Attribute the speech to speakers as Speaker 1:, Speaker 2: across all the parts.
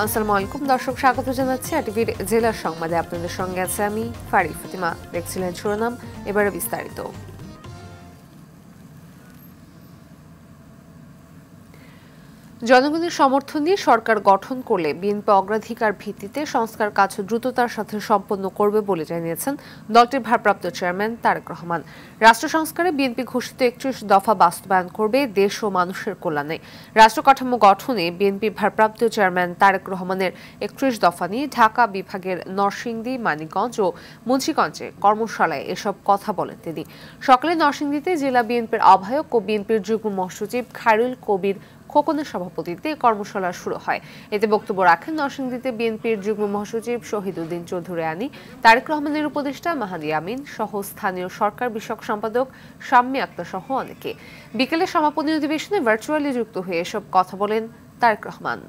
Speaker 1: আসসালামু আলাইকুম দর্শক, স্বাগত জানাচ্ছি আরটিভির জেলা সংবাদে। আপনাদের সঙ্গে আছে আমি ফারি ফাতিমা। দেখছিলেন শিরোনাম, এবারে বিস্তারিত। জনগণের সমর্থন নিয়ে সরকার গঠন করলে বিএনপি অগ্রাধিকার ভিত্তিতে সংস্কার কাজ দ্রুততার সাথে সম্পন্ন করবে বলে জানিয়েছেন দলটির ভারপ্রাপ্ত চেয়ারম্যান তারেক রহমান। রাষ্ট্র সংস্কারে বিএনপি ঘোষিত ৩১ দফা বাস্তবায়ন করবে দেশ ও মানুষের কল্যাণে। রাষ্ট্র কাঠামো গঠনে বিএনপির ভারপ্রাপ্ত চেয়ারম্যান তারেক রহমানের ৩১ দফা নিয়ে ঢাকা বিভাগের নরসিংদী, মানিকগঞ্জ ও মুন্সিগঞ্জে কর্মশালায় এসব কথা বলেন তিনি। সকালে নরসিংদীতে জেলা বিএনপির আহ্বায়ক ও বিএনপির যুগ্ম মহাসচিব খায়রুল কবির খোকনের সভাপতিত্বে কর্মশালা শুরু হয়। এতে বক্তব্য রাখেন নরসিংদীতে বিএনপির যুগ্ম মহাসচিব শহীদউদ্দিন চৌধুরী আনি, তারেক রহমানের উপদেষ্টা মাহাদি আমিন সহ স্থানীয় সরকার বিষয়ক সম্পাদক শাম্মী আক্তার সহ অনেকে। বিকেলে সমাপনী অধিবেশনে ভার্চুয়ালি যুক্ত হয়ে এসব কথা বলেন তারেক রহমান।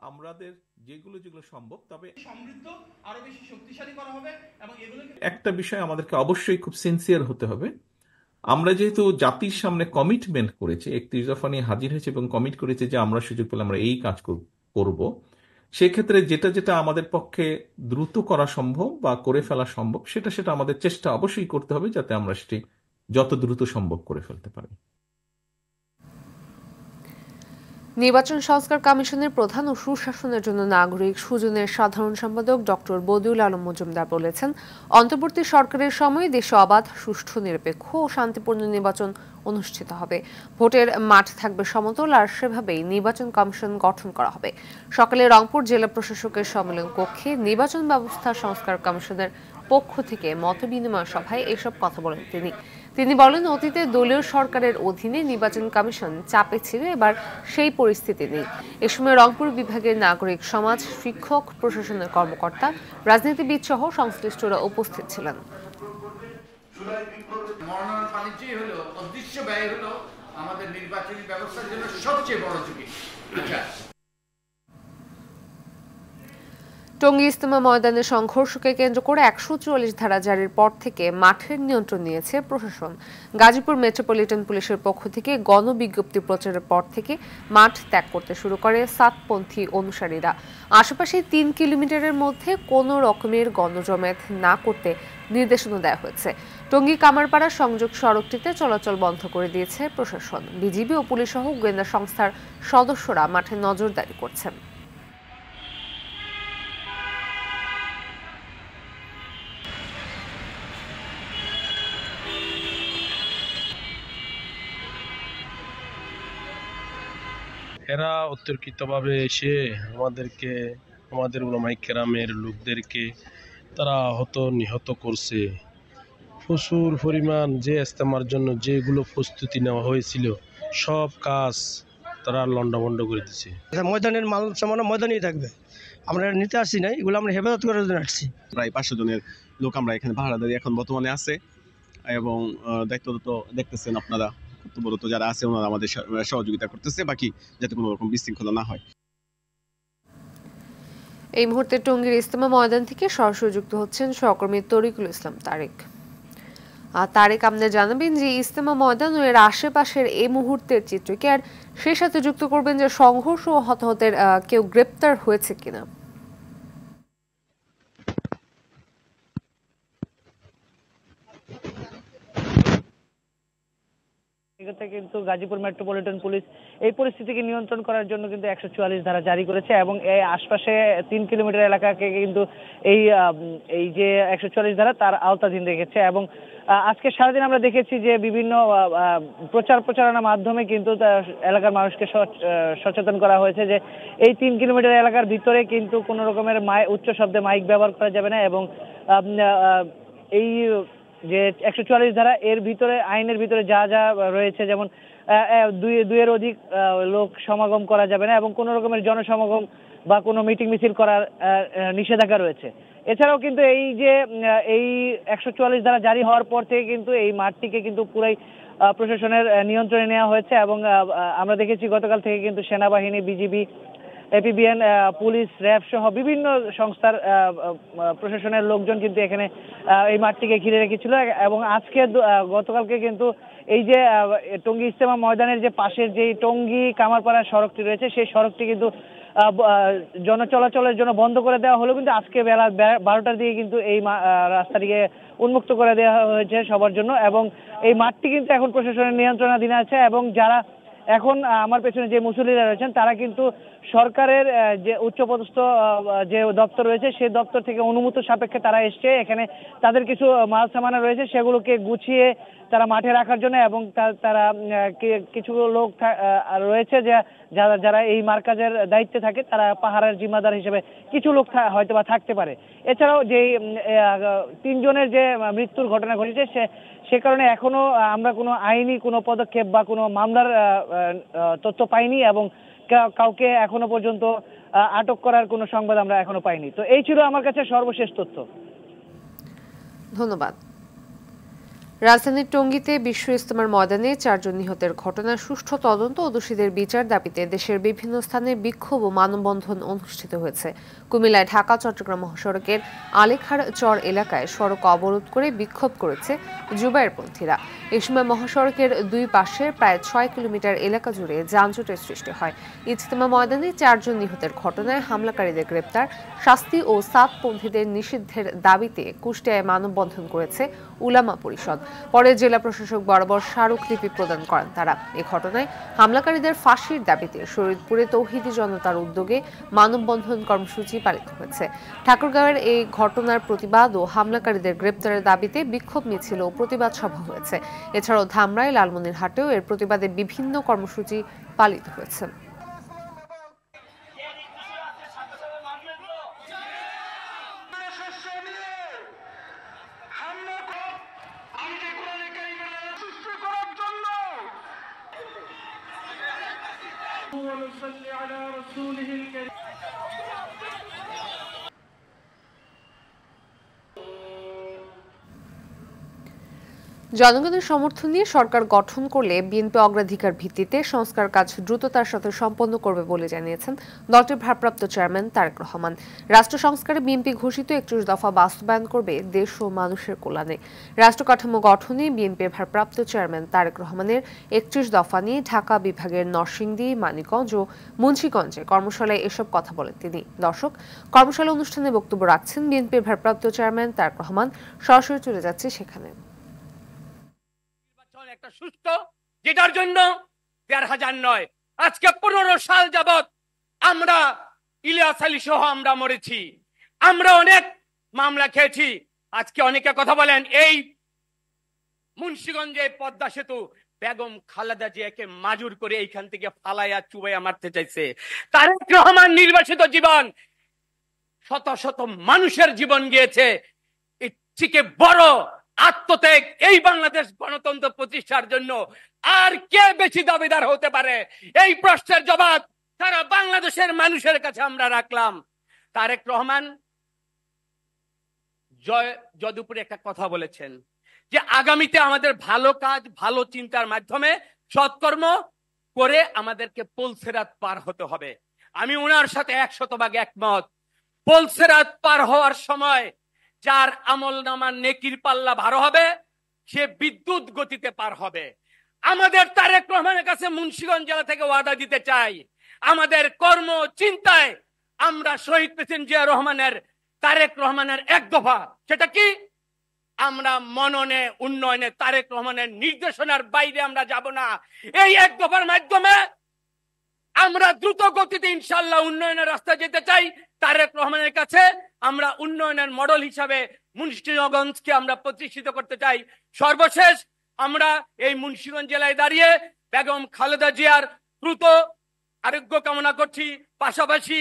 Speaker 2: আমাদের যেগুলো সম্ভব, তবে সমৃদ্ধ আরো বেশি শক্তিশালী করা হবে এবং এগুলো একটা বিষয় আমাদেরকে অবশ্যই খুব সিনসিয়ার হতে হবে। আমরা যেহেতু জাতির সামনে কমিটমেন্ট করেছি, ৩১ দফা নিয়ে হাজির হয়েছে এবং কমিট করেছে যে আমরা সুযোগ পেলে আমরা এই কাজ করব, সেক্ষেত্রে যেটা যেটা আমাদের পক্ষে দ্রুত করা সম্ভব বা করে ফেলা সম্ভব সেটা আমাদের চেষ্টা অবশ্যই করতে হবে, যাতে আমরা সেটি যত দ্রুত সম্ভব করে ফেলতে পারি।
Speaker 1: নির্বাচন সংস্কার কমিশনের প্রধান ও সুশাসনের জন্য নাগরিক সুজনের সাধারণ সম্পাদক ডক্টর বদিউল আলম মজুমদার বলেছেন, অন্তর্বর্তী সরকারের সময় দেশে অবাধ, সুষ্ঠু, নিরপেক্ষ ও শান্তিপূর্ণ নির্বাচন অনুষ্ঠিত হবে। ভোটের মাঠ থাকবে সমতল, আর সেভাবেই নির্বাচন কমিশন গঠন করা হবে। সকালে রংপুর জেলা প্রশাসকের সম্মেলন কক্ষে নির্বাচন ব্যবস্থা সংস্কার কমিশনের পক্ষ থেকে মতবিনিময় সভায় এসব কথা বলেন তিনি বলেন, অতীতে দলীয় সরকারের অধীনে নির্বাচন কমিশন চাপে ছিল, এবার সেই পরিস্থিতি নেই। এ সময় রংপুর বিভাগের নাগরিক সমাজ, শিক্ষক, প্রশাসনের কর্মকর্তা, রাজনীতিবিদ সহ সংশ্লিষ্টরা উপস্থিত ছিলেন।
Speaker 3: আমাদের নির্বাচনী ব্যবস্থার জন্য সবচেয়ে বড় ঝুঁকি।
Speaker 1: টঙ্গী ইজতেমা ময়দানে সংঘর্ষকে কেন্দ্র করে ১৪৪ ধারা জারির পর থেকে মাঠের নিয়ন্ত্রণ নিয়েছে প্রশাসন। গাজীপুর মেট্রোপলিটন পুলিশের পক্ষ থেকে গণবিজ্ঞপ্তি প্রচারের পর থেকে মাঠ ত্যাগ করতে শুরু করে সাতপন্থী অনুসারীরা। আশেপাশে ৩ কিলোমিটারের মধ্যে কোনো রকমের গণজমায়েত না করতে নির্দেশনা দেওয়া হয়েছে। টঙ্গী কামারপাড়া সংযোগ সড়কটিতে চলাচল বন্ধ করে দিয়েছে প্রশাসন। বিজিবি ও পুলিশ সহ গোয়েন্দা সংস্থার সদস্যরা মাঠে নজরদারি করছেন।
Speaker 4: এরা অতর্কিতভাবে এসে আমাদের উলামায়ে কেরামের লোকদেরকে তারা নিহত করছে। প্রচুর পরিমাণ যে ইজতেমার জন্য যেগুলো প্রস্তুতি নেওয়া হয়েছিল সব কাজ তারা লন্ডভন্ড করে দিচ্ছে।
Speaker 5: ময়দানের মাল সামান্য ময়দানেই থাকবে, আমরা নিতে আসছি না, এগুলো আমরা হেফাজত করার জন্য আসছি।
Speaker 6: প্রায় 500 জনের লোক আমরা এখানে পাহারাদারি এখন বর্তমানে আছে, এবং দায়িত্বরত দেখতেছেন আপনারা, কর্তব্যরত যারা আছে ওনারা আমাদের সহযোগিতা করতেছে, বাকি যাতে কোনো রকম বিশৃঙ্খলা না হয়।
Speaker 1: এই মুহূর্তে টঙ্গীর ইজতেমা ময়দান থেকে সরাসরি যুক্ত হচ্ছেন সহকর্মী তরিকুল ইসলাম তারেক। আপনি জানাবেন যে ইজতেমা ময়দান ও এর আশেপাশের এই মুহূর্তের চিত্রকে, আর সেই সাথে যুক্ত করবেন যে সংঘর্ষ ও হতাহতের কেউ গ্রেপ্তার হয়েছে কিনা।
Speaker 7: কিন্তু গাজীপুর মেট্রোপলিটন পুলিশ এই পরিস্থিতিকে নিয়ন্ত্রণ করার জন্য কিন্তু ১৪৪ ধারা জারি করেছে, এবং এই আশপাশে ৩ কিলোমিটার এলাকাকে কিন্তু এই যে ১৪৪ ধারা তার আওতাধীন রেখেছে। এবং আজকে সারাদিন আমরা দেখেছি যে বিভিন্ন প্রচারণার মাধ্যমে কিন্তু এলাকার মানুষকে সচেতন করা হয়েছে যে এই ৩ কিলোমিটার এলাকার ভিতরে কিন্তু কোনো রকমের উচ্চ শব্দে মাইক ব্যবহার করা যাবে না, এবং এই যে ১৪৪ ধারা এর ভিতরে, আইনের ভিতরে যা যা রয়েছে, যেমন দুইয়ের অধিক লোক সমাগম করা যাবে না, এবং কোন রকমের জনসমাগম বা কোনো মিটিং মিছিল করার নিষেধাজ্ঞা রয়েছে। এছাড়াও কিন্তু এই ১৪৪ ধারা জারি হওয়ার পর থেকে কিন্তু এই মাঠটিকে কিন্তু পুরাই প্রশাসনের নিয়ন্ত্রণে নেওয়া হয়েছে, এবং আমরা দেখেছি গতকাল থেকে কিন্তু সেনাবাহিনী, বিজিবি এপিবিএন, পুলিশ, র্যাব সহ বিভিন্ন সংস্থার প্রশাসনের লোকজন কিন্তু এখানে এই মাঠটিকে ঘিরে রেখেছিল। এবং আজকে গতকালকে কিন্তু এই যে টঙ্গী ইজতেমা ময়দানের যে পাশের যে টঙ্গী কামারপাড়া সড়কটি রয়েছে, সেই সড়কটি কিন্তু জনচলাচলের জন্য বন্ধ করে দেওয়া হলো, কিন্তু আজকে বেলা 12টার দিকে কিন্তু এই রাস্তাটিকে উন্মুক্ত করে দেওয়া হয়েছে সবার জন্য। এবং এই মাঠটি কিন্তু এখন প্রশাসনের নিয়ন্ত্রণাধীন আছে। এবং যারা এখন আমার পেছনে যে মুসল্লিরা রয়েছেন তারা কিন্তু সরকারের যে উচ্চপদস্থ যে দপ্তর রয়েছে সেই দপ্তর থেকে অনুমতি সাপেক্ষে তারা এসছে এখানে। তাদের কিছু মাল সামানা রয়েছে সেগুলোকে গুছিয়ে তারা মাঠে রাখার জন্য। এবং তারা কিছু লোক রয়েছে যারা এই মার্কাজের দায়িত্বে থাকে, তারা পাহারার জিম্মাদার হিসেবে কিছু লোক হয়তো বা থাকতে পারে। এছাড়াও যে 3 জনের যে মৃত্যুর ঘটনা ঘটেছে সে কারণে এখনো আমরা কোনো আইনি কোনো পদক্ষেপ বা কোনো মামলার তথ্য পাইনি এবং কাউকে এখনো পর্যন্ত আটক করার কোনো সংবাদ আমরা এখনো পাইনি। তো এই ছিল আমার কাছে সর্বশেষ তথ্য।
Speaker 1: ধন্যবাদ। রাজধানীর টঙ্গীতে বিশ্ব ইজতেমার ময়দানে 4 জন নিহতের ঘটনার সুষ্ঠু তদন্ত ও দোষীদের বিচার দাবিতে দেশের বিভিন্ন স্থানে বিক্ষোভ ও মানববন্ধন অনুষ্ঠিত হয়েছে। কুমিল্লায় ঢাকা চট্টগ্রাম মহাসড়কের আলেখার চর এলাকায় সড়ক অবরোধ করে বিক্ষোভ করেছে জুবায়েরপন্থীরা। এ সময় মহাসড়কের 2 পাশের প্রায় 6 কিলোমিটার এলাকা জুড়ে যানজটের সৃষ্টি হয়। ইজতেমা ময়দানে 4 জন নিহতের ঘটনায় হামলাকারীদের গ্রেপ্তার, শাস্তি ও সাতপন্থীদের নিষিদ্ধের দাবিতে কুষ্টিয়ায় মানববন্ধন করেছে উলামা পরিষদ। পরে জেলা প্রশাসক বরাবর স্মারকলিপি প্রদান করেন তারা। এ ঘটনায় হামলাকারীদের ফাঁসির দাবিতে শরীয়তপুরে তৌহিদি জনতার উদ্যোগে মানববন্ধন কর্মসূচি পালিত হয়েছে। ঠাকুরগাঁওয়ের এই ঘটনার প্রতিবাদ ও হামলাকারীদের গ্রেপ্তারের দাবিতে বিক্ষোভ মিছিল ও প্রতিবাদ সভা হয়েছে। এছাড়াও ধামরাই, লালমনিরহাটেও এর প্রতিবাদে বিভিন্ন কর্মসূচি পালিত হয়েছে। জনগণের সমর্থন নিয়ে সরকার গঠন করলে বিএনপি অগ্রাধিকার ভিত্তিতে সংস্কার কাজ দ্রুততার সাথে সম্পন্ন করবে বলে জানিয়েছেন দলটির ভারপ্রাপ্ত চেয়ারম্যান তারেক রহমান। রাষ্ট্র সংস্কারে বিএনপি ঘোষিত 31 দফা বাস্তবায়ন করবে দেশ ও মানুষের কল্যাণে। রাষ্ট্র কাঠামো গঠনে বিএনপির ভারপ্রাপ্ত চেয়ারম্যান তারেক রহমানের 31 দফা নিয়ে ঢাকা বিভাগের নরসিংদী, মানিকগঞ্জ ও মুন্সিগঞ্জে কর্মশালায় এসব কথা বলেন তিনি। দর্শক, কর্মশালা অনুষ্ঠানে বক্তব্য রাখছেন বিএনপির ভারপ্রাপ্ত চেয়ারম্যান তারেক রহমান। সরাসরি চলে যাচ্ছে সেখানে।
Speaker 8: একটা সুস্থ, যেটার জন্য 1,500 নয়, আজকে 15 সাল যাবত আমরা ইলিয়াস আলী সহ আমরা মরেছি, আমরা অনেক মামলা খেয়েছি। আজকে অনেকে কথা বলেন এই মুন্সিগঞ্জে পদ্মা সেতু বেগম খালেদা জিয়াকে মাজুর করে এইখান থেকে ফালাইয়া চুবাইয়া মারতে চাইছে। তারেক রহমান নির্বাসিত জীবন, শত শত মানুষের জীবন গিয়েছে। এর থেকে বড় আত্মত্যাগ এই বাংলাদেশ গণতন্ত্র প্রতিষ্ঠার জন্য আর কে বেশি দাবিদার হতে পারে? এই প্রশ্নের জবাব সারা বাংলাদেশের মানুষের কাছে আমরা রাখলাম। তারেক রহমান যদুপুরে একটা কথা বলেছেন যে আগামীতে আমাদের ভালো কাজ, ভালো চিন্তার মাধ্যমে সৎকর্ম করে আমাদেরকে পুলসেরাত পার হতে হবে। আমি ওনার সাথে 100% একমত। পুলসেরাত পার হওয়ার সময় যার আমল নামার নেকির পাল্লা ভার হবে সে বিদ্যুৎ গতিতে পার হবে। আমাদের তারেক রহমানের কাছে মুন্সিগঞ্জ জেলা থেকে ওয়াদা দিতে চাই, আমাদের কর্ম চিন্তায় আমরা শহীদ প্রেসিডেন্ট জিয়া রহমানের, তারেক রহমানের 1 দফা, সেটা কি? আমরা মননে উন্নয়নে তারেক রহমানের নির্দেশনার বাইরে আমরা যাব না। এই 1 দফার মাধ্যমে আমরা দ্রুত গতিতে ইনশাআল্লাহ উন্নয়নের রাস্তায় যেতে চাই। তারেক রহমানের কাছে আমরা উন্নয়নের মডেল হিসাবে মুন্সিগঞ্জকে আমরা প্রতিষ্ঠিত করতে চাই। সর্বশেষ আমরা এই মুন্সিগঞ্জ জেলায় দাঁড়িয়ে বেগম খালেদা জিয়ার দ্রুত আরোগ্য কামনা করছি। পাশাপাশি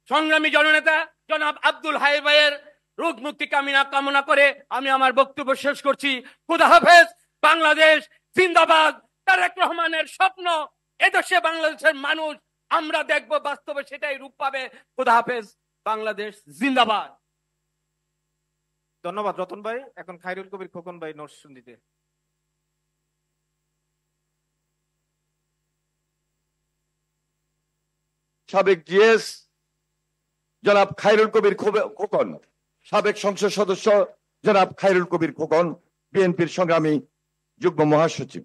Speaker 8: সংগ্রামী জননেতা জনাব আব্দুল হাই ভাইয়ের রোগ মুক্তি কামনা করে আমি আমার বক্তব্য শেষ করছি। খুদা হাফেজ। বাংলাদেশ জিন্দাবাদ। তারেক রহমানের স্বপ্ন এদেশে বাংলাদেশের মানুষ আমরা দেখব বাস্তবে সেটাই রূপ পাবে। খুদা হাফেজ। বাংলাদেশ জিন্দাবাদ।
Speaker 9: ধন্যবাদ রতন ভাই। এখন খায়রুল কবির খোকন ভাই নরসিংদীতে।
Speaker 10: সাবেক জিএস জনাব খায়রুল কবির খোকন, সাবেক সংসদ সদস্য জনাব খায়রুল কবির খোকন, বিএনপির সংগ্রামী যুগ্ম মহাসচিব।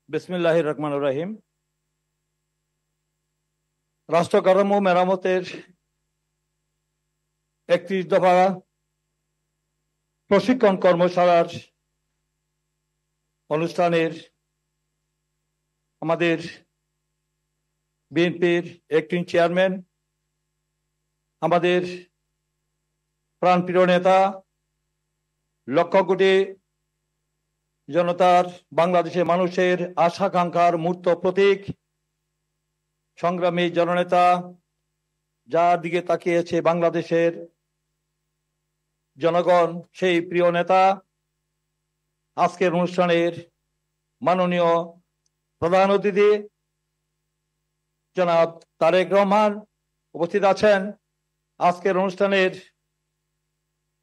Speaker 10: বিসমিল্লাহির রহমানির রহিম। রাষ্ট্র কাঠামো মেরামতের 31 দফা প্রশিক্ষণ কর্মশালার অনুষ্ঠানের আমাদের বিএনপির অ্যাক্টিং চেয়ারম্যান, আমাদের প্রাণপ্রিয় নেতা, লক্ষ কোটি জনতার, বাংলাদেশের মানুষের আশা-আকাঙ্ক্ষার মূর্ত প্রতীক, সংগ্রামী জননেতা, যার দিকে তাকিয়েছে বাংলাদেশের জনগণ, সেই প্রিয় নেতা, আজকের অনুষ্ঠানের মাননীয় প্রধান অতিথি জনাব তারেক রহমান উপস্থিত আছেন। আজকের অনুষ্ঠানের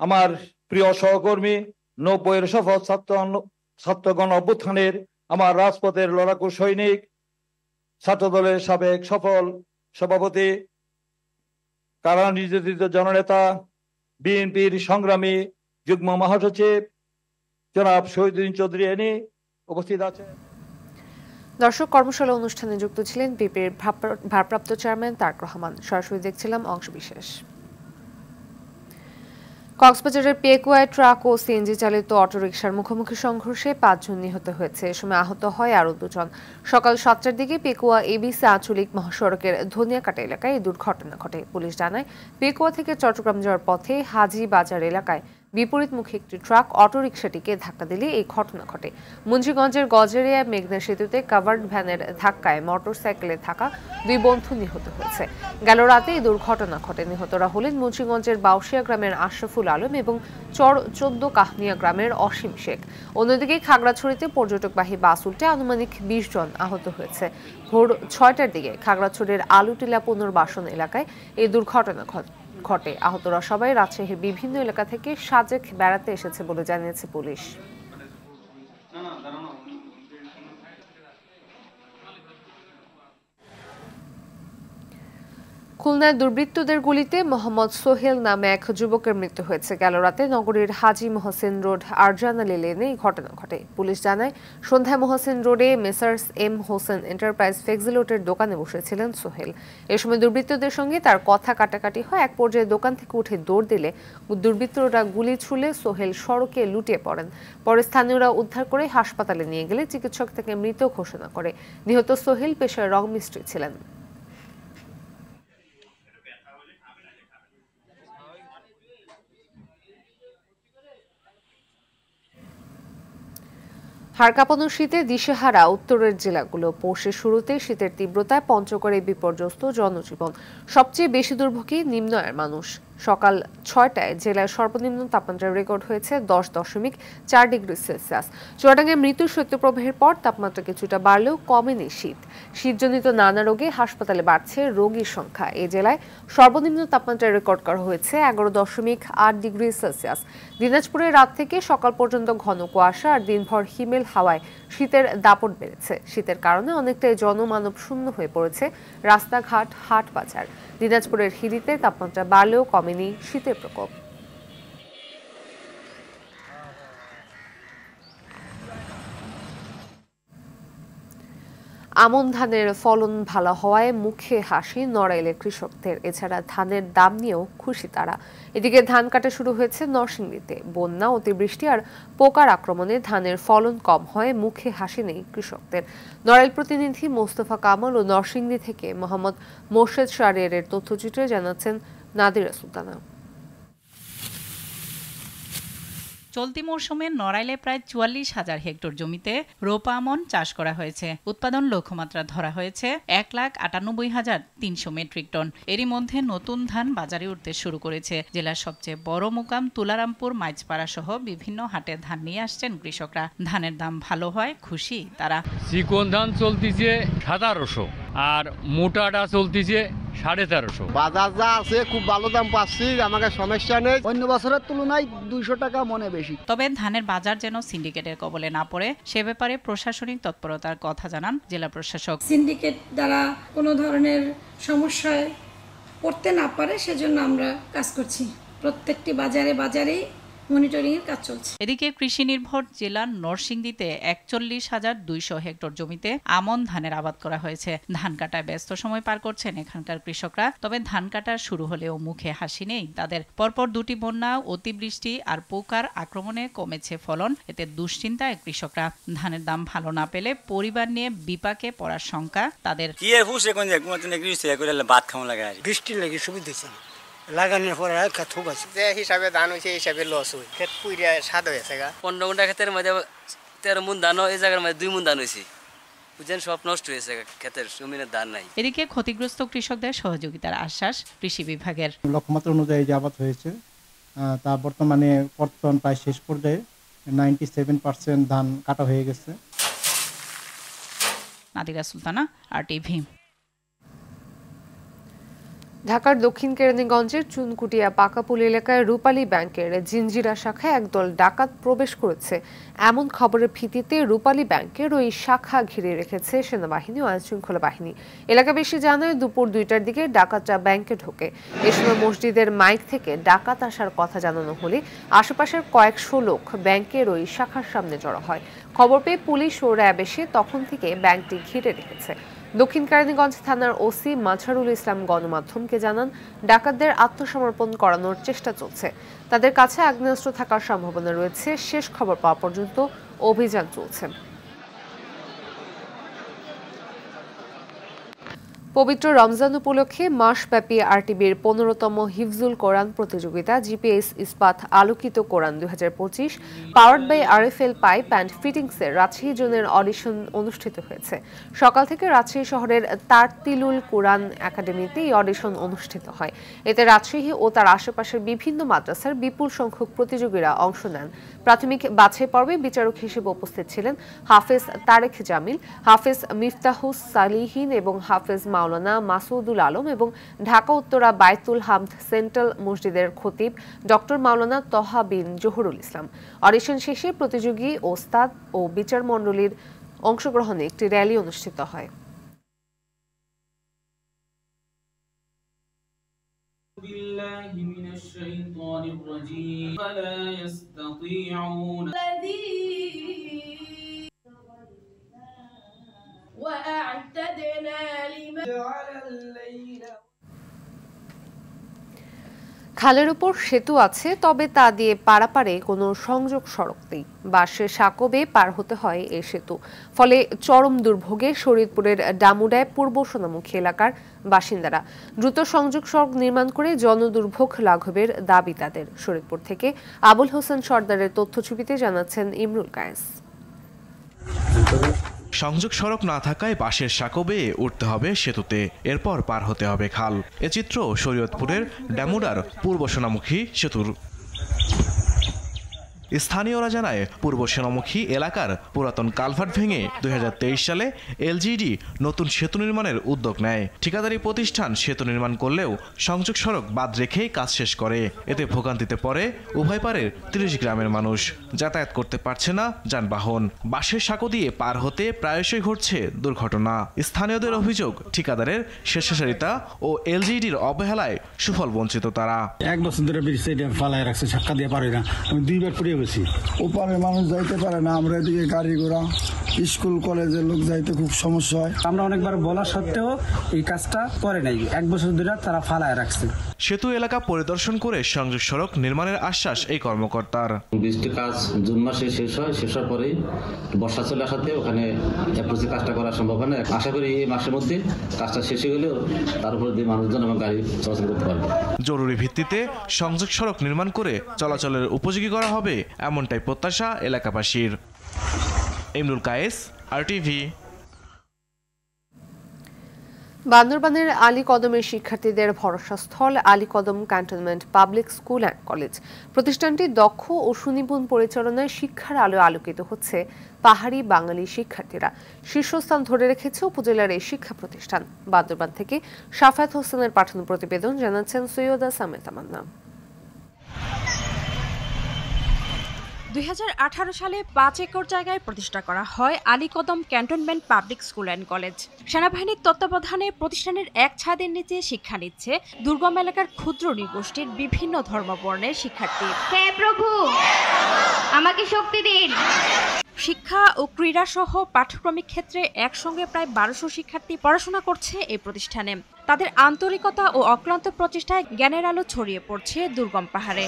Speaker 10: আমার প্রিয় সহকর্মী, 90-এর সফল ছাত্রগণ অভ্যুত্থানের আমার রাজপথের লড়াকু সৈনিক, ছাত্রদলের সাবেক সফল সভাপতি, কারা নির্যাতিত জননেতা, বিএনপির সংগ্রামী যুগ্ম মহাসচিব জনাব শহীদুদ্দিন চৌধুরী এনি উপস্থিত আছেন।
Speaker 1: দর্শক, কর্মশালা অনুষ্ঠানে যুক্ত ছিলেন বিপির ভারপ্রাপ্ত চেয়ারম্যান তারেক রহমান। সরাসরি দেখছিলাম অংশবিশেষ। কক্সবাজারের পেকুয়ায় ট্রাক ও সিএনজি চালিত অটোরিকশার মুখোমুখি সংঘর্ষে 5 জন নিহত হয়েছে। এ সময় আহত হয় আরও 2 জন। সকাল 7টার দিকে পেকুয়া এবিসি আঞ্চলিক মহাসড়কের ধনিয়াকাটা এলাকায় এই দুর্ঘটনা ঘটে। পুলিশ জানায়, পেকুয়া থেকে চট্টগ্রাম যাওয়ার পথে হাজি বাজার এলাকায় বিপরীতমুখী একটি ট্রাক অটোরিকশাটিকে ধাক্কা দিলে এই ঘটনা ঘটে। মুন্সিগঞ্জের গজেরিয়া মেঘনা সেতুতে কাভার্ড ভ্যানের ধাক্কায় মোটরসাইকেলে থাকা 2 বন্ধু নিহত হয়েছে। গেল রাতে এই দুর্ঘটনা ঘটে। নিহতরা হলেন মুন্সিগঞ্জের বাউশিয়া গ্রামের আশরাফুল আলম এবং চর 14 কাহনিয়া গ্রামের অসীম শেখ। অন্যদিকে খাগড়াছড়িতে পর্যটকবাহী বাস উল্টে আনুমানিক 20 জন আহত হয়েছে। ভোর 6টার দিকে খাগড়াছড়ির আলুটিলা পুনর্বাসন এলাকায় এই দুর্ঘটনা ঘটে। আহতরা সবাই রাজশাহীর বিভিন্ন এলাকা থেকে সাজেক বেড়াতে এসেছে বলে জানিয়েছে পুলিশ। খুলনায় দুর্বৃত্তদের গুলিতে মোহাম্মদ সোহেল নামে এক যুবকের মৃত্যু হয়েছে। গেল রাতে নগরীর হাজী মোহসেন রোড আরজান আলী লেনে এই ঘটনা ঘটে। পুলিশ জানায়, সন্ধ্যায় মোহসেন রোডে মেসার্স এম হোসেন এন্টারপ্রাইজ ফ্লেক্সিলোডের দোকানে বসেছিলেন সোহেল। এ সময় দুর্বৃত্তদের সঙ্গে তার কথা কাটাকাটি হয়। এক পর্যায়ে দোকান থেকে উঠে দৌড় দিলে দুর্বৃত্তরা গুলি ছুড়লে সোহেল সড়কে লুটিয়ে পড়েন। পরে স্থানীয়রা উদ্ধার করে হাসপাতালে নিয়ে গেলে চিকিৎসক তাকে মৃত ঘোষণা করে। নিহত সোহেল পেশায় রং মিস্ত্রি ছিলেন। হাড় কাঁপানো শীতে দিশেহারা উত্তরের জেলাগুলো। পৌষের শুরুতে শীতের তীব্রতায় পঞ্চগড়ে বিপর্যস্ত জনজীবন। সবচেয়ে বেশি দুর্ভোগী নিম্ন আয়ের মানুষ। সকাল 6টায় জেলার সর্বনিম্ন তাপমাত্রা রেকর্ড হয়েছে 10.4 ডিগ্রি সেলসিয়াস। চুয়াডাঙ্গায় মৃত্যু শৈত্যপ্রবাহের পর তাপমাত্রা কিছুটা বাড়লেও কমেনি শীত। শীতজনিত নানা রোগে হাসপাতালে বাড়ছে রোগীর সংখ্যা। এই জেলায় সর্বনিম্ন তাপমাত্রা রেকর্ড করা হয়েছে 11.8 ডিগ্রি সেলসিয়াস। দিনাজপুরে রাত থেকে সকাল পর্যন্ত ঘন কুয়াশা আর দিনভর হিমেল হাওয়ায় শীতের দাপট বেড়েছে। শীতের কারণে অনেকটাই জনমানব শূন্য হয়ে পড়েছে রাস্তাঘাট, হাট বাজার। দিনাজপুরের হিরিতে তাপমাত্রা বাড়লেও কমেনি শীতের প্রকোপ। আমন ধানের ফলন ভালো হওয়ায় মুখে হাসি নড়াইলের কৃষকদের। এছাড়া ধানের দাম নিয়েও খুশি তারা। এদিকে ধান কাটা শুরু হয়েছে নরসিংদীতে। বন্যা, অতিবৃষ্টি আর পোকার আক্রমণে ধানের ফলন কম হয়, মুখে হাসি নেই কৃষকদের। নড়াইল প্রতিনিধি মোস্তফা কামাল ও নরসিংদী থেকে মোহাম্মদ মোর্শেদ শাহরিয়ারের তথ্যচিত্রে জানাচ্ছেন নাদিরা সুলতানা।
Speaker 11: চলতি মৌসুমে নড়াইলে প্রায় 44,000 হেক্টর জমিতে রোপা আমন চাষ করা হয়েছে। উৎপাদন লক্ষ্যমাত্রা ধরা হয়েছে 1,98,300 মেট্রিক টন। এরই মধ্যে নতুন ধান বাজারে উঠতে শুরু করেছে। জেলার সবচেয়ে বড় মোকাম তুলারামপুর, মাইজপাড়া সহ বিভিন্ন হাটে ধান নিয়ে আসছেন কৃষকরা। ধানের দাম ভালো হয় খুশি তারা।
Speaker 12: চিকন ধান চলতিছে 1700 আর মোটাটা চলতিছে 1350।
Speaker 13: বাজার যা আছে খুব ভালো দাম পাচ্ছি, আমাকে সমস্যা নেই। অন্য বছরের তুলনায় 200 টাকা মনে বেশি।
Speaker 11: তবে ধানের বাজার যেন সিন্ডিকেটের কবলে না পড়ে সে ব্যাপারে প্রশাসনিক তৎপরতার কথা জানান জেলা প্রশাসক।
Speaker 14: সিন্ডিকেট দ্বারা কোনো ধরনের সমস্যায় পড়তে না পারে সেজন্য আমরা কাজ করছি। প্রত্যেকটি বাজারে মনিটরিং এর কাজ চলছে।
Speaker 11: এদিকে কৃষি নির্ভর জেলার নরসিংদীতে 41,200 হেক্টর জমিতে আমন ধানের আবাদ করা হয়েছে। ধান কাটায় ব্যস্ত সময় পার করছেন এখানকার কৃষকরা। তবে ধান কাটা শুরু হলেও মুখে হাসি নেই তাদের। পরপর দুটি বন্যা, অতিবৃষ্টি আর পোকার আক্রমণে কমেছে ফলন। এতে দুশ্চিন্তায় কৃষকরা। ধানের দাম ভালো না পেলে পরিবার নিয়ে বিপাকে পড়ার শঙ্কা তাদের।
Speaker 5: বৃষ্টি লেগে সুবিধা হয়েছে, লাগানোর পরে থুক আছে যে হিসাবে ধান হয়েছে এই হিসাবে লস হয়। ক্ষেত পুইরা স্বাদ হয়েছে।
Speaker 15: 15 গুণ্টা ক্ষেতের মধ্যে 13 মুন ধান, এই জায়গার মধ্যে 2 মুন ধান হয়েছে। বুঝছেন, সব নষ্ট হয়েছে, ক্ষেতের জমিনের ধান নাই।
Speaker 11: এদিকে ক্ষতিগ্রস্ত কৃষকদের সহযোগিতার আশ্বাস কৃষি বিভাগের।
Speaker 16: লক্ষ্যমাত্রা অনুযায়ী যে আবাদ হয়েছে তা বর্তমানে পর্তন প্রায় শেষ পর্যায়ে 97% ধান কাটা হয়ে গেছে।
Speaker 11: নাদিরা সুলতানা, RTV।
Speaker 1: ঢাকার দক্ষিণ কেরানীগঞ্জের চুনকুটিয়া পাকাপুল এলাকায় রূপালী ব্যাংকের জিঞ্জিরা শাখায় একদল ডাকাত প্রবেশ করেছে। এমন খবরের ভিত্তিতে রূপালী ব্যাংকের ওই শাখা ঘিরে রেখেছে সেনাবাহিনী ও আইনশৃঙ্খলা বাহিনী। এলাকাবাসী জানায় দুপুর 2টার দিকে ডাকাতরা ব্যাংকে ঢোকে। এ সময় মসজিদের মাইক থেকে ডাকাত আসার কথা জানানো হলে আশেপাশের কয়েকশো লোক ব্যাংকের ওই শাখার সামনে জড়ো হয়। খবর পেয়ে পুলিশ ও র্যাব এসে তখন থেকে ব্যাংকটি ঘিরে রেখেছে। দক্ষিণ কেরানীগঞ্জ থানার ওসি মাঝারুল ইসলাম গণমাধ্যমকে জানান, ডাকাতদের আত্মসমর্পণ করানোর চেষ্টা চলছে। তাদের কাছে আগ্নেয়াস্ত্র থাকার সম্ভাবনা রয়েছে। শেষ খবর পাওয়া পর্যন্ত অভিযান চলছে। পবিত্র রমজান উপলক্ষে মাসব্যাপী আরটিবির 15তম হিফজুল কোরআন প্রতিযোগিতা জিপিএস ইস্পাত আলোকিত কোরআন 2025 powered by RFL pipe and ফিটিংসের রাজশাহী জোনের অডিশন অনুষ্ঠিত হয়েছে। সকাল থেকে রাজশাহী শহরের তারতিলুল কোরআন একাডেমিতে এই অডিশন অনুষ্ঠিত হয়। এতে রাজশাহী ও তার আশেপাশের বিভিন্ন মাদ্রাসার বিপুল সংখ্যক প্রতিযোগীরা অংশ নেন। প্রাথমিক বাছাই পর্বে বিচারক হিসেবে উপস্থিত ছিলেন হাফেজ তারেক জামিল, হাফেজ মিফতাহুস সালিহিন এবং হাফেজ মাওলানা মাসুদুল আলম এবং ঢাকা উত্তরা বায়তুল হামদ সেন্ট্রাল মসজিদের খতিব ডক্টর মাওলানা তহা বিন জহুরুল ইসলাম। অডিশন শেষে প্রতিযোগী, ওস্তাদ ও বিচার মণ্ডলীর অংশগ্রহণে একটি র্যালি অনুষ্ঠিত হয়।
Speaker 17: بالله من الشيطان الرجيم فلا يستطيعون وأعتدنا لمن جعل الليل
Speaker 1: খালের উপর সেতু আছে, তবে তা দিয়ে পারাপারে কোনো সংযোগ সড়ক নেই। বাঁশের সাঁকো বেয়ে পার হতে হয় এই সেতু। ফলে চরম দুর্ভোগে শরীয়তপুরের ডামুডায় পূর্ব সোনামুখী এলাকার বাসিন্দারা। দ্রুত সংযোগ সড়ক নির্মাণ করে জনদুর্ভোগ লাঘবের দাবি তাদের। শরীয়তপুর থেকে আবুল হোসেন সর্দারের তথ্যছবিতে জানাচ্ছেন ইমরুল কায়েস।
Speaker 18: সংযোগ সড়ক না থাকায় বাঁশের সাঁকো বেয়ে উঠতে হবে সেতুতে, এরপর পার হতে হবে খাল। এ চিত্র শরীয়তপুরের ডামুডার পূর্ব সোনামুখী সেতুর। স্থানীয়রা জানায়, পূর্ব সোনামুখী এলাকার পুরাতন কালভার্ট ভেঙে 2023 সালে এলজিডি নতুন সেতু নির্মাণের উদ্যোগ নেয়। ঠিকাদারি প্রতিষ্ঠান সেতু নির্মাণ করলেও সংযোগ সড়ক বাদ রেখেই কাজ শেষ করে। এতে ভোগান্তিতে পড়ে উভয় পারের 30 গ্রামের মানুষ। যাতায়াত করতে পারছে না যানবাহন। বাঁশের সাঁকো দিয়ে পার হতে প্রায়শই ঘটছে দুর্ঘটনা। স্থানীয়দের অভিযোগ, ঠিকাদারের স্বেচ্ছাচারিতা ও এলজিডির অবহেলায় সুফল বঞ্চিত তারা।
Speaker 19: 1 বছর ধরে ব্রিজটা ফালায় রাখছে, ছাক্কা দিয়ে পারে না। আমি 2 বার পড়ে গেছি।
Speaker 20: ওপারে মানুষ যাইতে পারে না, আমরা এদিকে গাড়ি ঘোড়া, স্কুল কলেজের লোক যাইতে খুব সমস্যা হয়।
Speaker 19: আমরা অনেকবার বলা সত্ত্বেও এই কাজটা করে নাই। 1 বছর ধরে তারা ফালায় রাখছে।
Speaker 18: সেতু এলাকা পরিদর্শন করে সংযোগ সড়ক নির্মাণের আশ্বাস এই কর্মকর্তার।
Speaker 21: বৃষ্টির কাজ জুন মাসে শেষ হয়, শেষ হওয়ার পরে বর্ষা চলে আসাতে ওখানে অ্যাপ্রোচে কাজটা করা সম্ভব হয় না। আশা করি এই মাসের মধ্যে কাজটা শেষ হয়ে গেলেও তার উপর দিয়ে মানুষজন এবং গাড়ি চলাচল করতে পারবে।
Speaker 18: জরুরি ভিত্তিতে সংযোগ সড়ক নির্মাণ করে চলাচলের উপযোগী করা হবে, এমনটাই প্রত্যাশা এলাকাবাসীর। ইমরুল কায়েস, RTV।
Speaker 1: বান্দরবানের আলী কদমের শিক্ষার্থীদের ভরসাস্থল আলী কদম cantonment public school and college. প্রতিষ্ঠানটি দক্ষ ও সুনিপুণ পরিচালনায় শিক্ষার আলোয় আলোকিত হচ্ছে পাহাড়ি বাঙালি শিক্ষার্থীরা। শীর্ষস্থান ধরে রেখেছে উপজেলার এই শিক্ষা প্রতিষ্ঠান। বান্দরবান থেকে শাফায়াত হোসেনের পাঠানো প্রতিবেদন, জানাচ্ছেন সৈয়দা সামেদ তামান্না।
Speaker 12: 2018 সালে 5 একর জায়গায় প্রতিষ্ঠা করা হয় আলী কদম cantonment public school and college. সেনাবাহিনীর তত্ত্বাবধানে প্রতিষ্ঠানের এক ছাদের নিচে শিক্ষা নিচ্ছে দুর্গম এলাকার ক্ষুদ্র নৃগোষ্ঠীর বিভিন্ন ধর্মবর্ণের শিক্ষার্থী।
Speaker 22: হে প্রভু, আমাকে শক্তি দিন।
Speaker 12: শিক্ষা ও ক্রীড়া সহ পাঠ্যক্রমিক ক্ষেত্রে একসঙ্গে প্রায় 1200 শিক্ষার্থী পড়াশোনা করছে এই প্রতিষ্ঠানে। তাদের আন্তরিকতা ও অক্লান্ত প্রচেষ্টায় জ্ঞানের আলো ছড়িয়ে পড়ছে দুর্গম পাহাড়ে।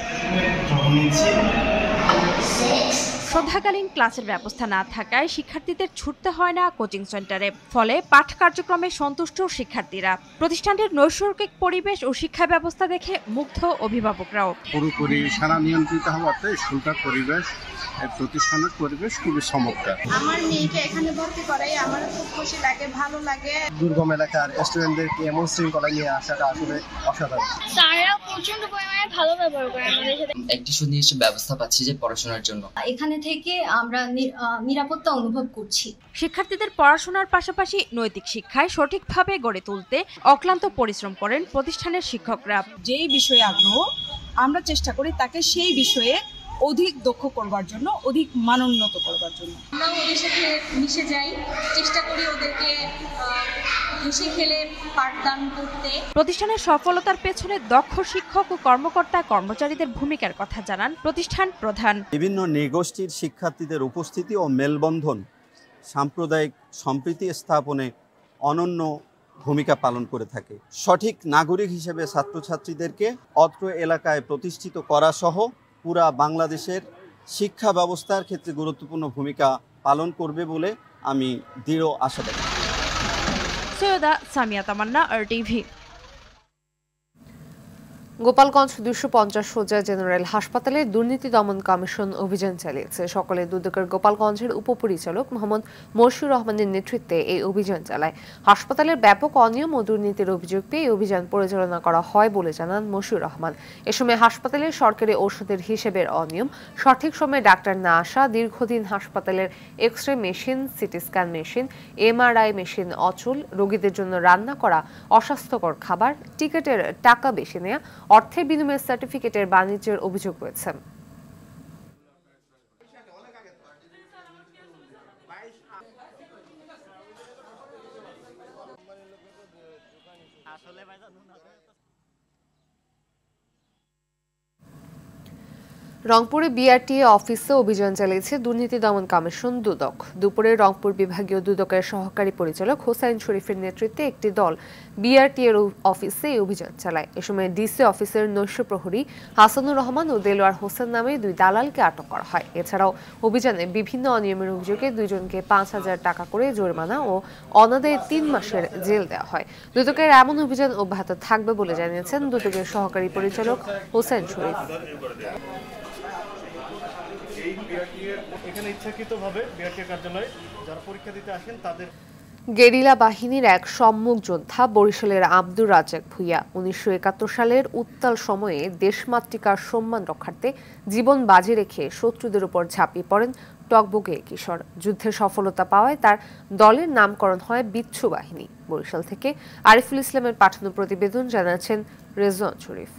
Speaker 12: সন্ধ্যাকালীন ক্লাসের ব্যবস্থা না থাকায় শিক্ষার্থীদের ছুটতে হয় না কোচিং সেন্টারে, ফলে পাঠ কার্যক্রমে সন্তুষ্ট শিক্ষার্থীরা। প্রতিষ্ঠানটির নৈসর্গিক পরিবেশ ও শিক্ষা ব্যবস্থা দেখে মুগ্ধ অভিভাবকরাও।
Speaker 23: পুরোপুরি সারা নিয়ন্ত্রিত হওয়াতে স্কুলটার পরিবেশ, প্রতিষ্ঠানের পরিবেশ খুবই চমৎকার।
Speaker 22: আমার মেয়েকে এখানে ভর্তি করাই আমার খুব খুশি লাগে, ভালো লাগে।
Speaker 23: দুর্গম এলাকার স্টুডেন্টদেরকে এমন শৃঙ্খলা নিয়ে আসাটা আসলে অসাধারণ।
Speaker 22: স্যাররা প্রচন্ড পরিমাণে ভালো ব্যবহার করে আমাদের সাথে।
Speaker 24: একটি সুনির্দিষ্ট ব্যবস্থা পাচ্ছি যে পড়াশোনার জন্য।
Speaker 22: এখানে থেকে আমরা নিরাপত্তা অনুভব করছি।
Speaker 12: শিক্ষার্থীদের পড়াশোনার পাশাপাশি নৈতিক শিক্ষায় সঠিকভাবে গড়ে তুলতে অক্লান্ত পরিশ্রম করেন প্রতিষ্ঠানের শিক্ষকরা।
Speaker 25: যেই বিষয়ে আগ্রহ, আমরা চেষ্টা করি তাকে সেই বিষয়ে অধিক দক্ষ করবার জন্য, অধিক মানোন্নত করবার জন্য।
Speaker 22: আমরা ওদের সাথে মিশে যাই, চেষ্টা করি ওদেরকে হেসে খেলে পাঠদান করতে।
Speaker 12: প্রতিষ্ঠানের সফলতার পেছনে দক্ষ শিক্ষক ও কর্মকর্তা কর্মচারীদের ভূমিকার কথা জানান প্রতিষ্ঠান প্রধান।
Speaker 26: বিভিন্ন নৃগোষ্ঠীর শিক্ষার্থীদের উপস্থিতি ও মেলবন্ধন সাম্প্রদায়িক সম্প্রীতি স্থাপনে অনন্য ভূমিকা পালন করে থাকে। সঠিক নাগরিক হিসেবে ছাত্রছাত্রীদেরকে অত্র এলাকায় প্রতিষ্ঠিত করা সহ পুরা বাংলাদেশের শিক্ষা ব্যবস্থার ক্ষেত্রে গুরুত্বপূর্ণ ভূমিকা পালন করবে বলে আমি দৃঢ় আশাবাদী।
Speaker 12: সৈয়দা সামিয়া তামান্না, RTV।
Speaker 1: গোপালগঞ্জ 250 শয্যা জেনারেল হাসপাতালে দুর্নীতি দমন কমিশন অভিযান চালিয়েছে। সকলের দুদকের গোপালগঞ্জের উপপরিচালক মোহাম্মদ মশিউর রহমানের নেতৃত্বে এই অভিযান চালায়। হাসপাতালের ব্যাপক অনিয়ম ও দুর্নীতির অভিযোগ পেয়ে এই অভিযান পরিচালনা করা হয় বলে জানান মশিউর রহমান। এ সময় হাসপাতালের সরকারি ঔষধের হিসেবের অনিয়ম, সঠিক সময়ে ডাক্তার না আসা, দীর্ঘদিন হাসপাতালের X-ray machine, CT scan machine, MRI machine অচল, রোগীদের জন্য রান্না করা অস্বাস্থ্যকর খাবার, টিকিটের টাকা বেশি নেওয়া, অর্থের বিনিময়ে সার্টিফিকেটের বাণিজ্যের অভিযোগ রয়েছে। রংপুরে বিআরটিএ অফিসে অভিযান চালিয়েছে দুর্নীতি দমন কমিশন দুদক। দুপুরে রংপুর বিভাগীয় দুদকের সহকারী পরিচালক হোসাইন শরীফের নেতৃত্বে একটি দল বিআরটিএর অফিসে এই অভিযান চালায়। এ সময় ডিসি অফিসের নৈশ প্রহরী হাসানুর রহমান ও দেলোয়ার হোসেন নামে 2 দালালকে আটক করা হয়। এছাড়াও অভিযানে বিভিন্ন অনিয়মের অভিযোগে 2 জনকে 5,000 টাকা করে জরিমানা ও অনাদায়ে 3 মাসের জেল দেওয়া হয়। দুদকের এমন অভিযান অব্যাহত থাকবে বলে জানিয়েছেন দুদকের সহকারী পরিচালক হোসাইন শরীফ।
Speaker 27: এখানে ইচ্ছাকৃতভাবে বিআরটিএ কার্যালয়ে যারা পরীক্ষা দিতে আসেন তাদের
Speaker 1: গেরিলা বাহিনীর এক সম্মুখ যোদ্ধা বরিশালের আব্দুর রাজ্জাক ভূঁইয়া 1971 সালের উত্তাল সময়ে দেশমাতৃকার সম্মান রক্ষার্থে জীবন বাজি রেখে শত্রুদের উপর ঝাঁপিয়ে পড়েন টগবগে কিশোর। যুদ্ধে সফলতা পাওয়ায় তার দলের নামকরণ হয় বিচ্ছু বাহিনী। বরিশাল থেকে আরিফুল ইসলামের পাঠানো প্রতিবেদন, জানাচ্ছেন রেজওয়ান শরীফ।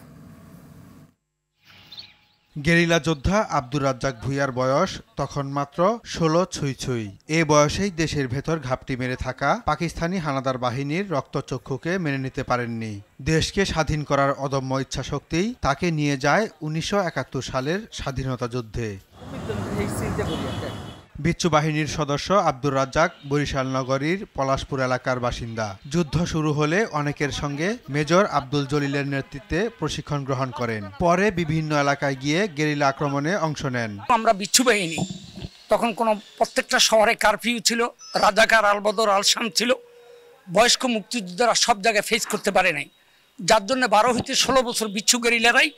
Speaker 28: গেরিলা যোদ্ধা আব্দুর রাজ্জাক ভূঁইয়ার বয়স তখন মাত্র 16 ছুঁই। এ বয়সেই দেশের ভেতর ঘাপটি মেরে থাকা পাকিস্তানি হানাদার বাহিনীর রক্তচক্ষুকে মেনে নিতে পারেননি। দেশকে স্বাধীন করার অদম্য ইচ্ছাশক্তিই তাকে নিয়ে যায় 1971 সালের স্বাধীনতা যুদ্ধে। বিচ্ছু বাহিনীর সদস্য আব্দুর রাজ্জাক বরিশাল নগরীর পলাশপুর এলাকার বাসিন্দা। যুদ্ধ শুরু হলে অনেকের সঙ্গে মেজর আব্দুল জলিলের নেতৃত্বে প্রশিক্ষণ গ্রহণ করেন। পরে বিভিন্ন এলাকায় গিয়ে গেরিলা আক্রমণে অংশ নেন।
Speaker 5: আমরা বিচ্ছু বাহিনী, তখন প্রত্যেকটা শহরে কারফিউ ছিল, রাজাকার আলবদর আলশাম ছিল। বয়স্ক মুক্তিযোদ্ধারা সব জায়গায় ফেস করতে পারে নাই, যার জন্য 12 হইতে 16 বছর বিচ্ছু গেরিলারাই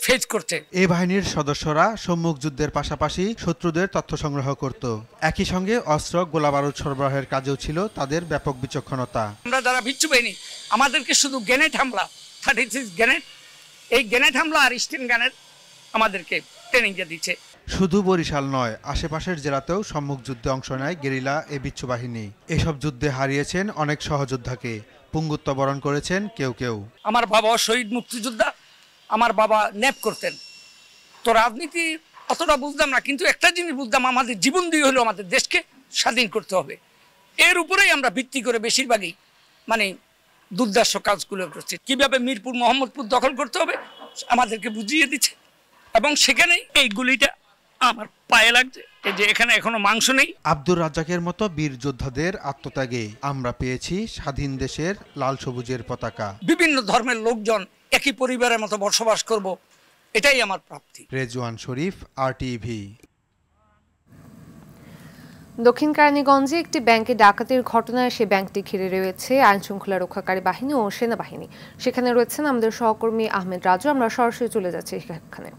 Speaker 2: ফেস করছে।
Speaker 28: এই বাহিনীর সদস্যরা সম্মুখ যুদ্ধের পাশাপাশি শত্রুদের তথ্য সংগ্রহ করত। একই সঙ্গে অস্ত্র গোলাবারুদ সরবরাহের কাজেও ছিল তাদের ব্যাপক বিচক্ষণতা।
Speaker 2: আমরা যারা বিচ্ছু বাহিনী আমাদেরকে শুধু গ্রেনেড হামলা 36 গ্রেনেড, এই গ্রেনেড হামলা আর স্টিন গানের আমাদেরকে ট্রেনিং দিচ্ছে।
Speaker 28: শুধু বরিশাল নয়, আশেপাশের জেলাতেও সম্মুখ যুদ্ধে অংশ নেয় গেরিলা এ বিচ্ছু বাহিনী। এসব যুদ্ধে হারিয়েছেন অনেক সহযোদ্ধাকে, পুঙ্গুত্ব বরণ করেছেন কেউ কেউ।
Speaker 2: আমার বাবা শহীদ মুক্তিযোদ্ধা, আমার বাবা ন্যাপ করতেন। তো রাজনীতি অতটা বুঝতাম না, কিন্তু একটা জিনিস বুঝতাম, আমাদের জীবন দিয়ে হলেও আমাদের দেশকে স্বাধীন করতে হবে। এর উপরেই আমরা ভিত্তি করে বেশিরভাগই মানে দুর্দর্শ কাজগুলো করছি। কিভাবে মিরপুর মোহাম্মদপুর দখল করতে হবে আমাদেরকে বুঝিয়ে দিচ্ছে, এবং সেখানেই এই গুলিটা আমার পায়ে লাগছে যে এখানে এখনো মাংস নেই।
Speaker 28: আব্দুর রাজ্জাকের মতো বীর যোদ্ধাদের আত্মত্যাগে আমরা পেয়েছি স্বাধীন দেশের লাল সবুজের পতাকা।
Speaker 2: বিভিন্ন ধর্মের লোকজন একই পরিবারের মতো বসবাস করব, এটাই আমার প্রাপ্তি।
Speaker 28: রেজওয়ান শরীফ, RTV।
Speaker 1: দক্ষিণ কেরানীগঞ্জে একটি ব্যাংকে ডাকাতির ঘটনায় সে ব্যাংকটি ঘিরে রয়েছে আইন শৃঙ্খলা রক্ষাকারী বাহিনী ও সেনাবাহিনী। সেখানে রয়েছেন আমাদের সহকর্মী আহমেদ রাজু। আমরা সরাসরি চলে যাচ্ছি সেখানে।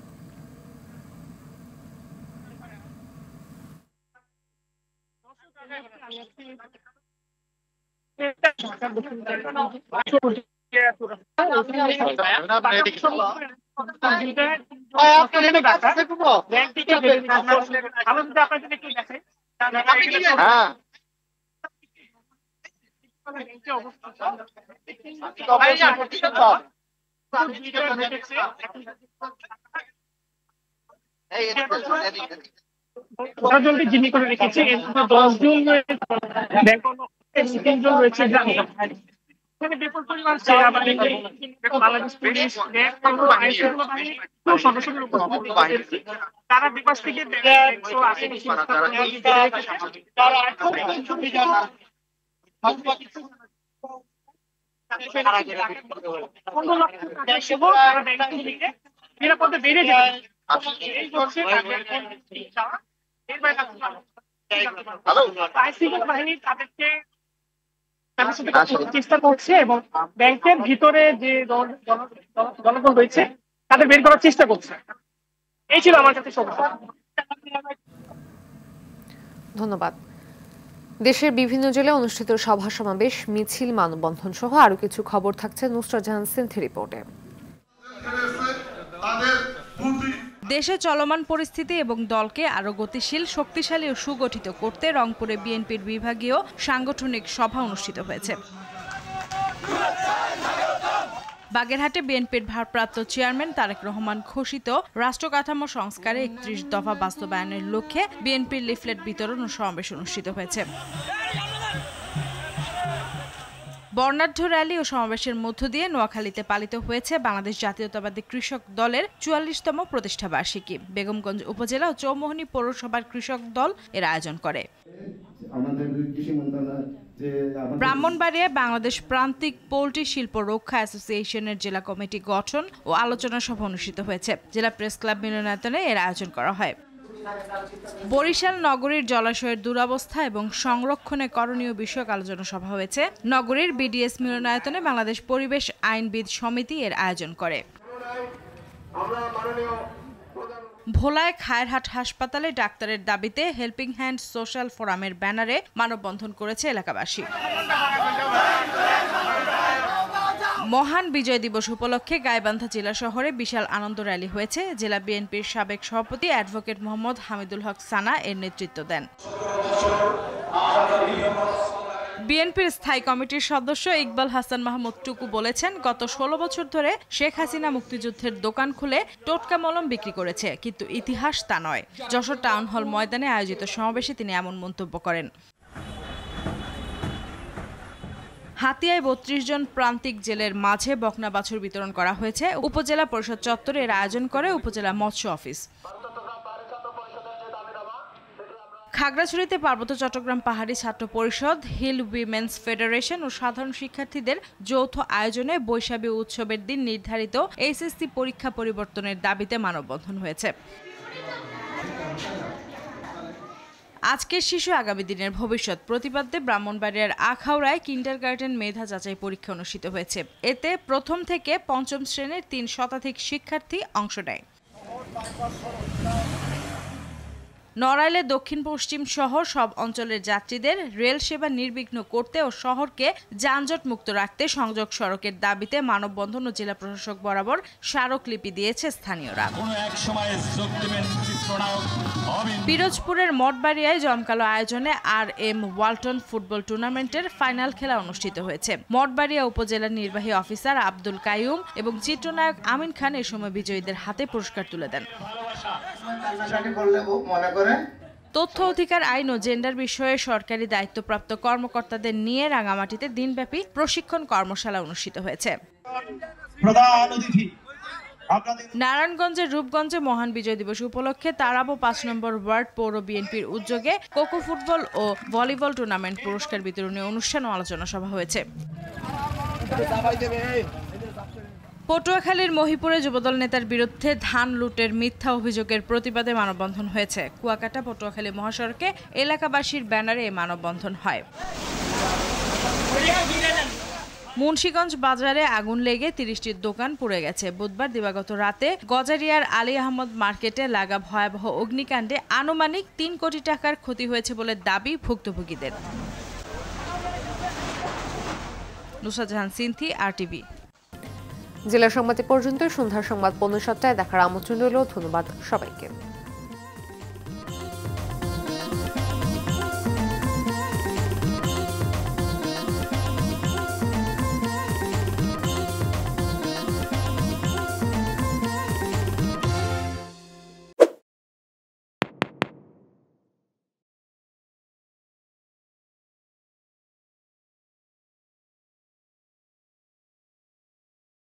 Speaker 27: জিম্মি করে রেখেছে, 10 জন রয়েছে গ্রামে। বিপুল পরিমাণ বাংলাদেশ পুলিশ সদস্যদের উপস্থিত, তারা বিপাশ থেকে নিরাপদে বেরিয়ে যাবে। বাহিনী তাদেরকে চেষ্টা করছে এবং ব্যাংকের ভিতরে যে জনগণ রয়েছে তাদের বের করার চেষ্টা করছে। এই ছিল আমার কাছে সমস্যা।
Speaker 1: ধন্যবাদ। দেশের বিভিন্ন জেলায় অনুষ্ঠিত সভা সমাবেশ, মিছিল, মানববন্ধন সহ আরো কিছু খবর থাকছে নুসরাত জাহান সিনথি রিপোর্টে।
Speaker 12: দেশে চলমান পরিস্থিতি এবং দলকে আরো গতিশীল, শক্তিশালী ও সুগঠিত করতে রংপুরে বিএনপির বিভাগীয় সাংগঠনিক সভা অনুষ্ঠিত হয়েছে। বাগেরহাটে বিএনপির ভারপ্রাপ্ত চেয়ারম্যান তারেক রহমান ঘোষিত রাষ্ট্র কাঠামো সংস্কারে 31 দফা বাস্তবায়নের লক্ষ্যে বিএনপির লিফলেট বিতরণ ও সমাবেশ অনুষ্ঠিত হয়েছে। বর্ণাঢ্য র্যালি ও সমাবেশের মধ্য দিয়ে নোয়াখালীতে পালিত হয়েছে বাংলাদেশ জাতীয়তাবাদী কৃষক দলের ৪৪তম প্রতিষ্ঠা বার্ষিকী। বেগমগঞ্জ উপজেলা ও চৌমোহনী পৌরসভার কৃষক দল এর আয়োজন করে। ব্রাহ্মণবাড়িয়ায় বাংলাদেশ প্রান্তিক পোল্ট্রি শিল্প রক্ষা অ্যাসোসিয়েশনের জেলা কমিটি গঠন ও আলোচনা সভা অনুষ্ঠিত হয়েছে। জেলা প্রেস ক্লাব মিলনায়তনে এর আয়োজন করা হয়। বরিশাল নগরীর জলাশয়ের দুরবস্থা এবং সংরক্ষণে করণীয় বিষয়ক আলোচনা সভা হয়েছে। নগরীর বিডিএস মিলনায়তনে বাংলাদেশ পরিবেশ আইনবিদ সমিতি এর আয়োজন করে। ভোলায় খায়েরহাট হাসপাতালে ডাক্তারের দাবিতে হেল্পিং হ্যান্ড সোশ্যাল ফোরামের ব্যানারে মানববন্ধন করেছে এলাকাবাসী। মহান বিজয় দিবস উপলক্ষে গাইবান্ধা জেলা শহরে বিশাল আনন্দ র্যালি হয়েছে। জেলা বিএনপির সাবেক সভাপতি অ্যাডভোকেট মোহাম্মদ হামিদুল হক সানা এর নেতৃত্ব দেন। বিএনপির স্থায়ী কমিটির সদস্য ইকবাল হাসান মাহমুদ টুকু বলেছেন, গত 16 বছর ধরে শেখ হাসিনা মুক্তিযুদ্ধের দোকান খুলে টোটকা মলম বিক্রি করেছে, কিন্তু ইতিহাস তা নয়। যশোর টাউন হল ময়দানে আয়োজিত সমাবেশে তিনি এমন মন্তব্য করেন। হাতিয়ায় ৩২ জন প্রান্তিক জেলের মাঝে বকনা বাছুর বিতরণ করা হয়েছে। উপজেলা পরিষদ চত্বরে এর আয়োজন করে উপজেলা মৎস্য অফিস। খাগড়াছড়িতে পার্বত্য চট্টগ্রাম পাহাড়ি ছাত্র পরিষদ, হিল উইমেন্স ফেডারেশন ও সাধারণ শিক্ষার্থীদের যৌথ আয়োজনে বৈশাখী উৎসবের দিন নির্ধারিত এইচএসসি পরীক্ষা পরিবর্তনের দাবিতে মানববন্ধন হয়েছে। আজকের শিশু আগামী দিনের ভবিষ্যৎ প্রতিপাদ্যে ব্রাহ্মণবাড়িয়ার আখাউড়ায় কিন্ডারগার্টেন মেধা যাচাই পরীক্ষা অনুষ্ঠিত হয়েছে। এতে প্রথম থেকে পঞ্চম শ্রেণীর ৩ শতাধিক শিক্ষার্থী অংশ নেয়। নড়াইলে দক্ষিণ পশ্চিম সহ সব অঞ্চলের যাত্রীদের রেল সেবা নির্বিঘ্ন করতে ও শহরকে যানজট মুক্ত রাখতে সংযোগ সড়কের দাবিতে মানববন্ধন ও জেলা প্রশাসক বরাবর স্মারকলিপি দিয়েছে স্থানীয়রা। পিরোজপুরের মঠবাড়িয়ায় জমকালো আয়োজনে RM ওয়ালটন ফুটবল টুর্নামেন্টের ফাইনাল খেলা অনুষ্ঠিত হয়েছে। মঠবাড়িয়া উপজেলা নির্বাহী অফিসার আব্দুল কাইয়ুম এবং চিত্রনায়ক আমিন খান এ সময় বিজয়ীদের হাতে পুরস্কার তুলে দেন। তথ্য অধিকার আইন ও জেন্ডার বিষয়ে সরকারি দায়িত্বপ্রাপ্ত কর্মকর্তাদের নিয়ে রাঙামাটিতে দিনব্যাপী প্রশিক্ষণ কর্মশালা অনুষ্ঠিত হয়েছে। নারায়ণগঞ্জের রূপগঞ্জে মহান বিজয় দিবস উপলক্ষে তারাবো ৫ নম্বর ওয়ার্ড পৌর বিএনপির উদ্যোগে কোকো ফুটবল ও ভলিবল টুর্নামেন্ট পুরস্কার বিতরণী অনুষ্ঠান ও আলোচনা সভা হয়েছে। পটুয়াখালীর মহিপুরে যুবদল নেতার বিরুদ্ধে ধান লুটের মিথ্যা অভিযোগের প্রতিবাদে মানববন্ধন হয়েছে। কুয়াকাটা পটুয়াখালী মহাসড়কে এলাকাবাসীর ব্যানারে এই মানববন্ধন হয়। মুন্সিগঞ্জ বাজারে আগুন লেগে ৩০টির দোকান পুড়ে গেছে। বুধবার দিবাগত রাতে গজারিয়ার আলী আহমদ মার্কেটে লাগা ভয়াবহ অগ্নিকাণ্ডে আনুমানিক ৩ কোটি টাকার ক্ষতি হয়েছে বলে দাবি ভুক্তভোগীদের। নুসরাত জাহান সিনথি, RTV।
Speaker 1: জেলা সংবাদ পর্যন্ত। সন্ধ্যার সংবাদ ৫:৫০টায় দেখার আমন্ত্রণ রইল। ধন্যবাদ সবাইকে।